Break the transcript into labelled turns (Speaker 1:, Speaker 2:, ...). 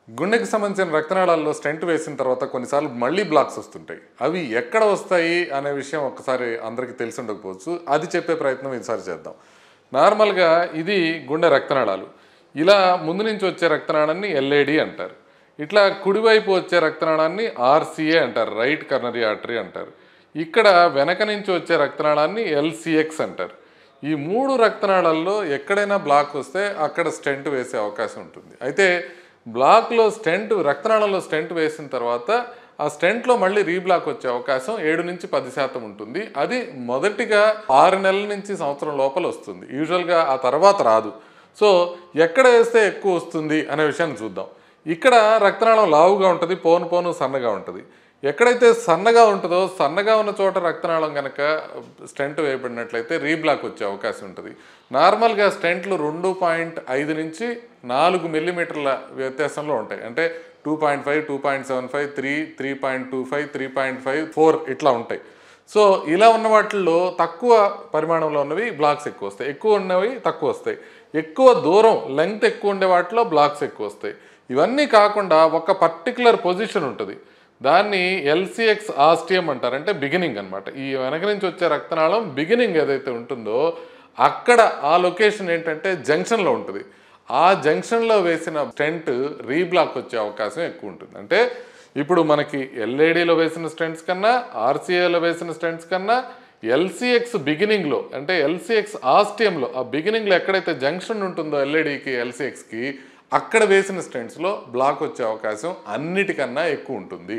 Speaker 1: గుండెకి సంబంధించిన రక్తనాళాల్లో స్టెంట్ వేసిన తర్వాత కొన్నిసార్లు మళ్ళీ బ్లాక్స్ వస్తుంటాయి. అవి ఎక్కడ వస్తాయి అనే విషయం ఒక్కసారి అందరికీ తెలిసి ఉండకపోవచ్చు. అది చెప్పే ప్రయత్నం ఈసారి చేద్దాం. నార్మల్గా ఇది గుండె రక్తనాళాలు. ఇలా ముందు నుంచి వచ్చే రక్తనాళాన్ని ఎల్ఏడి అంటారు. ఇట్లా కుడివైపు వచ్చే రక్తనాళాన్ని ఆర్సిఏ అంటారు, రైట్ కర్నరీ ఆర్టరీ అంటారు. ఇక్కడ వెనక నుంచి వచ్చే రక్తనాళాన్ని ఎల్సిఎక్స్ అంటారు. ఈ మూడు రక్తనాళాల్లో ఎక్కడైనా బ్లాక్ వస్తే అక్కడ స్టెంట్ వేసే అవకాశం ఉంటుంది. అయితే బ్లాక్లో రక్తనాళంలో స్టెంట్ వేసిన తర్వాత ఆ స్టెంట్లో మళ్ళీ రీబ్లాక్ వచ్చే అవకాశం 7 నుంచి 10% ఉంటుంది. అది మొదటిగా 6 నెలల నుంచి సంవత్సరం లోపల వస్తుంది. యూజువల్గా ఆ తర్వాత రాదు. సో ఎక్కడ వేస్తే ఎక్కువ వస్తుంది అనే విషయాన్ని చూద్దాం. ఇక్కడ రక్తనాళం లావుగా ఉంటుంది, పోను పోను సన్నగా ఉంటుంది. ఎక్కడైతే సన్నగా ఉంటుందో సన్నగా ఉన్న చోట రక్తనాళం కనుక స్టెంట్ వేయబడినట్లయితే రీబ్లాక్ వచ్చే అవకాశం ఉంటుంది. నార్మల్గా స్టెంట్లు 2.5 నుంచి 4 మిల్లీమీటర్ల వ్యత్యాసంలో ఉంటాయి. అంటే 2.5, 2.75, 3, 3.25, 3.5, 4 ఇట్లా ఉంటాయి. సో ఇలా ఉన్న వాటిల్లో తక్కువ పరిమాణంలో ఉన్నవి బ్లాక్స్ ఎక్కువ వస్తాయి, ఎక్కువ ఉన్నవి తక్కువ వస్తాయి. ఎక్కువ దూరం లెంగ్త్ ఎక్కువ ఉండే వాటిలో బ్లాక్స్ ఎక్కువ వస్తాయి. ఇవన్నీ కాకుండా ఒక పర్టికులర్ పొజిషన్ ఉంటుంది, దాన్ని ఎల్సిఎక్స్ ఆస్టియం అంటారు. అంటే బిగినింగ్ అనమాట. ఈ వెనక నుంచి వచ్చే రక్తనాళం బిగినింగ్ ఏదైతే ఉంటుందో అక్కడ ఆ లొకేషన్ ఏంటంటే జంక్షన్లో ఉంటుంది. ఆ జంక్షన్లో వేసిన స్టెంట్ రీబ్లాక్ వచ్చే అవకాశం ఎక్కువ ఉంటుంది. అంటే ఇప్పుడు మనకి ఎల్ఏడిలో వేసిన స్టెంట్స్ కన్నా, ఆర్సిఏలో వేసిన స్టెంట్స్ కన్నా ఎల్సిఎక్స్ బిగినింగ్లో, అంటే ఎల్సిఎక్స్ ఆస్టియంలో, ఆ బిగినింగ్లో ఎక్కడైతే జంక్షన్ ఉంటుందో ఎల్ఏడికి ఎల్సిఎక్స్కి, అక్కడ వేసిన స్టెంట్స్లో బ్లాక్ వచ్చే అవకాశం అన్నిటికన్నా ఎక్కువ ఉంటుంది.